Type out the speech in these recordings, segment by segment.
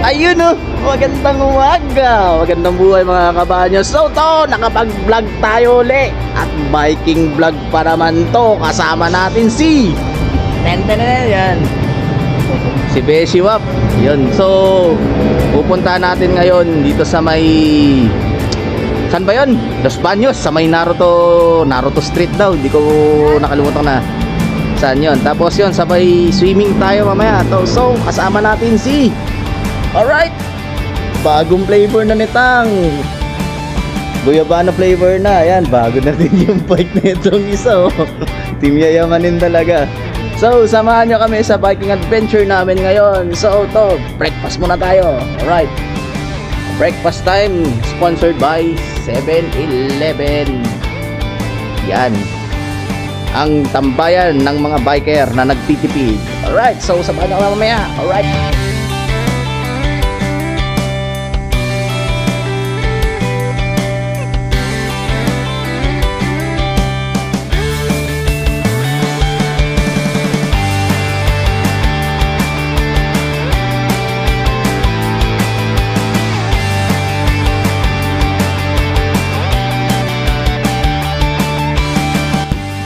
Ayun oh, magandang umaga, magandang buhay mga kabanyo. So to, nakapag-vlog tayo uli. At biking vlog pa naman to. Kasama natin si yan, si Beshi Wap. Yun, so pupunta natin ngayon dito sa may, saan ba yun? Los Baños, sa may Naruto Street daw. Hindi ko nakalimutan na saan yun. Tapos yun, sabay swimming tayo mamaya to. So kasama natin si, alright, bagong flavor na nitang Guyabano flavor na. Ayan, bago na din yung bike na itong isa oh. Team yayamanin talaga. So samahan nyo kami sa biking adventure namin ngayon. So to, breakfast muna tayo. Alright, breakfast time sponsored by 7-Eleven. Yan ang tambayan ng mga biker na nagtitipid. Alright, so samahan nyo kami mamaya. Alright.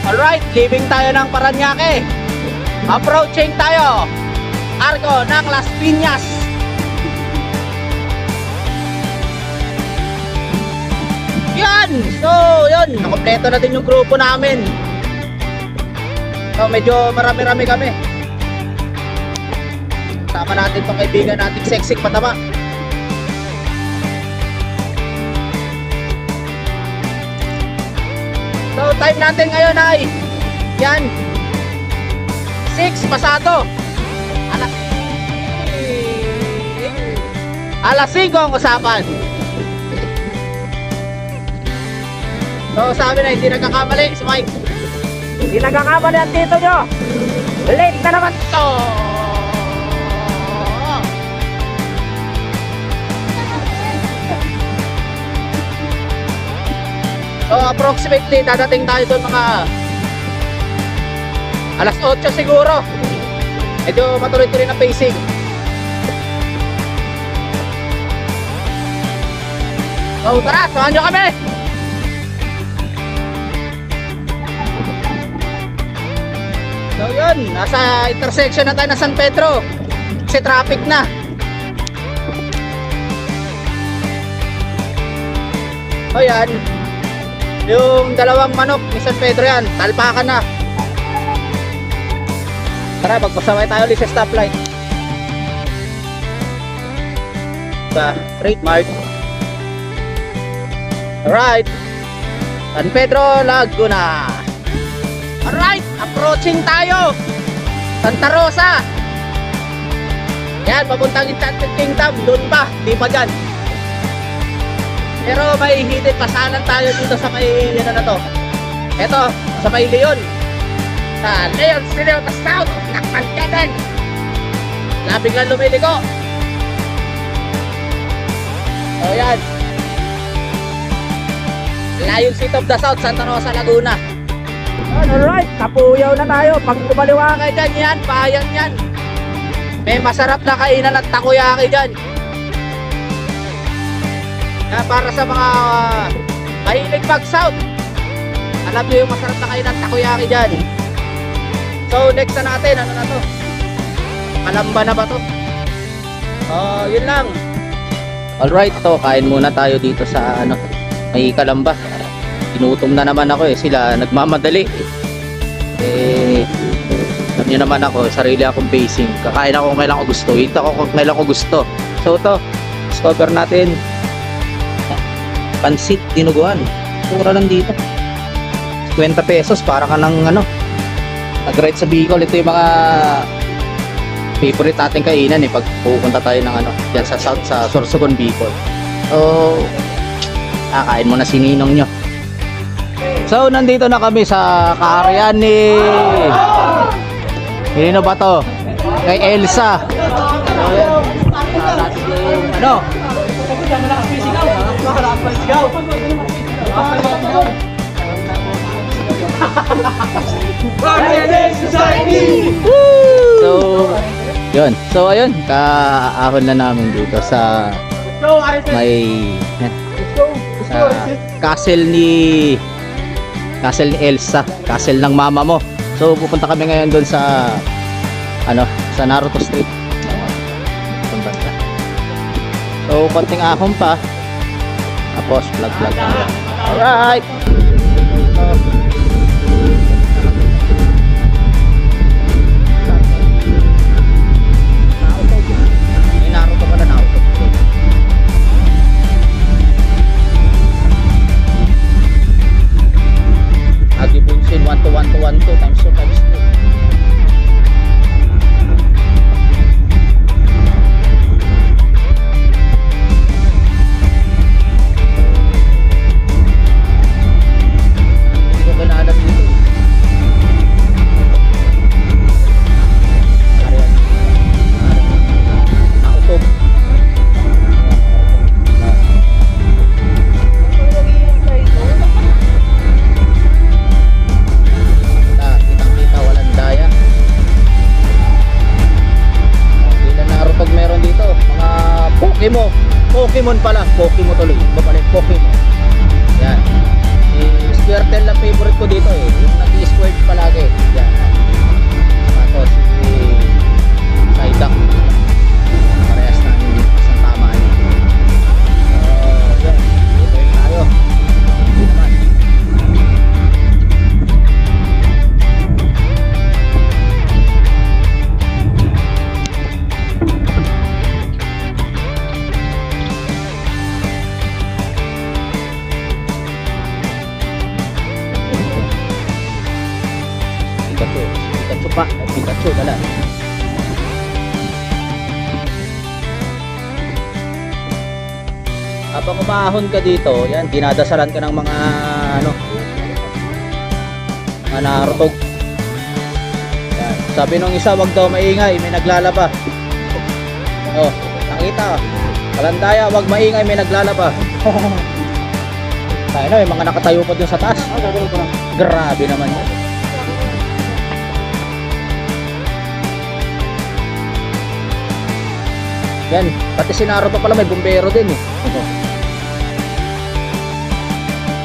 Alright, leaving tayo ng Paranaque. Approaching tayo Arco ng Las Piñas. Yan! So, yun, nakompleto na din yung grupo namin. So, medyo marami-rami kami. Sama natin itong kaibigan nating sexy patama. So time natin ngayon ay yan 6 pasado. Alas 5 ang usapan. So sabi na hindi nagkakamali si Mike. Hindi nagkakamali ang tito nyo. Late na naman to. So approximately dadating tayo doon mga alas 8 siguro. Medyo matuloy-tuloy na pacing. So tara, samahan nyo kami. So yun, nasa intersection na tayo na San Pedro. Kasi traffic na. So yan, yung dalawang manok ni San Pedro yan, talpakan na. Tara, magpasaway tayo ulit sa stoplight. Sa trademark. Alright, San Pedro, Laguna. Alright, approaching tayo Santa Rosa. Yan, papuntang Enchanted Kingdom. Doon pa, di pa dyan. Pero may hidden pasalan tayo dito sa may ano na to. Ito, sa may Leon. Sa Leon City of the South. Nakpagkadan. Labing lang lumiliko. So yan. Leon City of the South, Santa Rosa, Laguna. Alright, kapuyaw na tayo. Pag kumaliwa kayo dyan yan, bayan yan. May masarap na kainan at takoyaki dyan. Para sa mga mahilig mag-south, alam nyo yung masarap na kainan takoyaki dyan. So next na natin, ano na to? Kalamba na ba to? Yun lang. Alright, to kain muna tayo dito sa ano, may Kalamba. Inutom na naman ako sila nagmamadali. Alam nyo naman ako, sarili akong pacing. Kakain ako kung kailan ko gusto, eat ako kung kailan ko gusto. So to, discover natin pansit dinuguan. Mura lang dito. 50 pesos para ka ng ano, nag-ride sa Bicol. Ito yung mga favorite nating kainan pag pupunta tayo ng ano, diyan sa South, sa Sorsogon, Bicol. So, kain mo na si ninong nyo. So, nandito na kami sa kaaryan ni sino ba to? Kay Elsa. Ano? So, Yun. So ayun, kaahon na namin dito sa may sa castle ni Elsa, castle ng mama mo. So pupunta kami ngayon doon sa sa Naruto Street. So konting ahon pa. Tapos vlog na. Alright. Agibunsin 1 to 1 to 1 to times 2 times 2. Pokemon pala, Pokemon tuloy. Babalik, Pokemon. Yan. Si Squirtle lang favorite ko dito eh. Yung nag-i-squirt palagi. Yan. Tapos si Psyduck. Parehas na yung isang tama niya. Yan. Dito yung tayo. Hindi naman. Pikachu dala. Habang umahon ka dito, yan, dinadasalan ka ng mga mga narutog. Yan. Sabi nung isa, wag daw maingay, may naglalaba. Oh, nakita. Kalandaya, wag maingay, may naglalaba. Tayo na, may mga nakatayo pa dun sa taas. Grabe naman yan. Yan, pati si Naruto pala may bumbero din eh.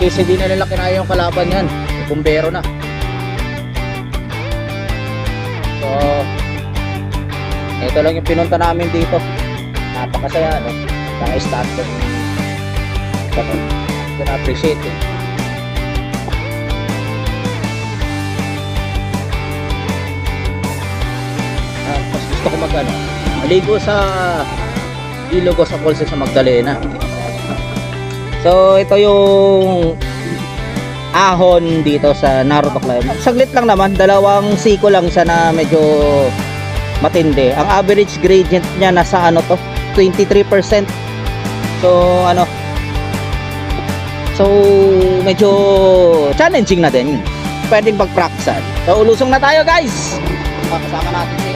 Kasi hindi na nila kinaya yung kalaban yan. May bumbero na. So, ito lang yung pinunta namin dito. Napakasaya, no? Naka-start ko. Ito na-appreciate eh. Mas gusto ko maligo sa Ilogo sa Falls sa Magdalena. So ito yung ahon dito sa Naruto Climb. Saglit lang naman, dalawang siko lang siya na medyo matindi. Ang average gradient niya nasa 23%. So medyo challenging na din. Pwedeng pag-practice. So ulusong na tayo guys. Kasama natin si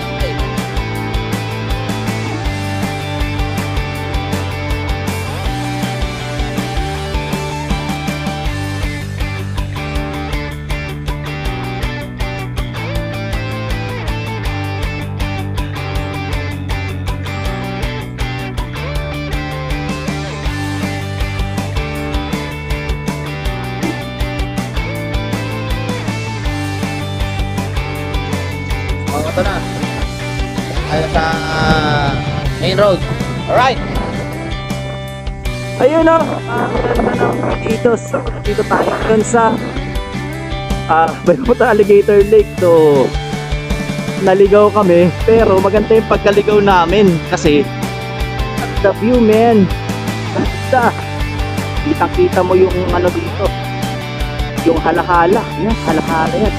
ito na ay sa main road. Alright, ayun o, dito tayo dun sa Bayamota Alligator Lake. So naligaw kami, pero maganda yung pagkaligaw namin kasi the view, man, ganda. Kitang kita mo yung dito, yung halahala yan, yan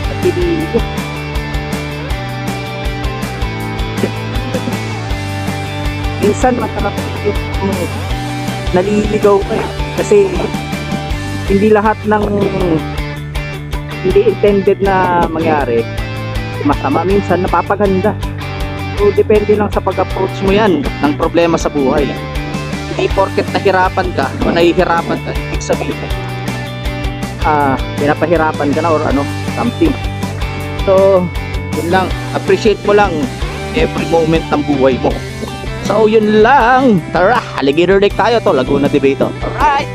at pinili. Minsan masarap yung naliligaw kayo kasi hindi lahat ng hindi intended na mangyari masama, minsan napapaganda. So depende lang sa pag-approach mo yan ng problema sa buhay. Hindi porket nahirapan ka o nahihirapan ka, ibig sabihin pinapahirapan ka na or something. So yun lang, appreciate mo lang every moment ng buhay mo. So yun lang. Tara, alligator lake tayo to, Laguna de Bay to. Alright.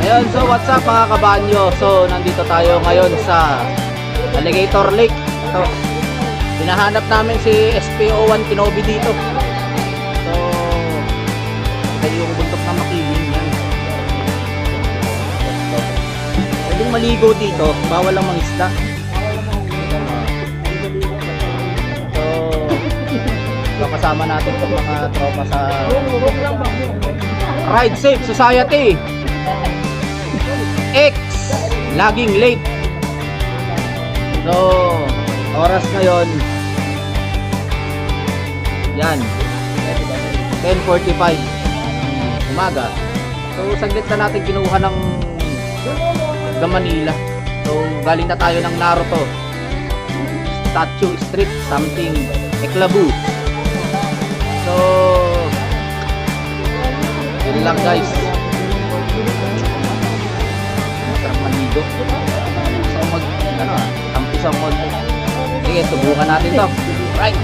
Ayun, so what's up mga kabanyo? So nandito tayo ngayon sa Alligator Lake. Ito, hinahanap namin si SPO1 Kenobi dito. So ito yung buntok na makiling yan. Pwedeng maligo dito, bawal lang mangisda. So kasama natin itong mga tropa sa Ride Safe Society X, laging late. So oras ngayon yan 10:45 umaga. So saglit na natin kinuha ng Manila. So galing na tayo ng Naruto Statue Street something Eklabu. So yun lang guys. So mag tampi sa mod. Sige, subukan natin to. Right.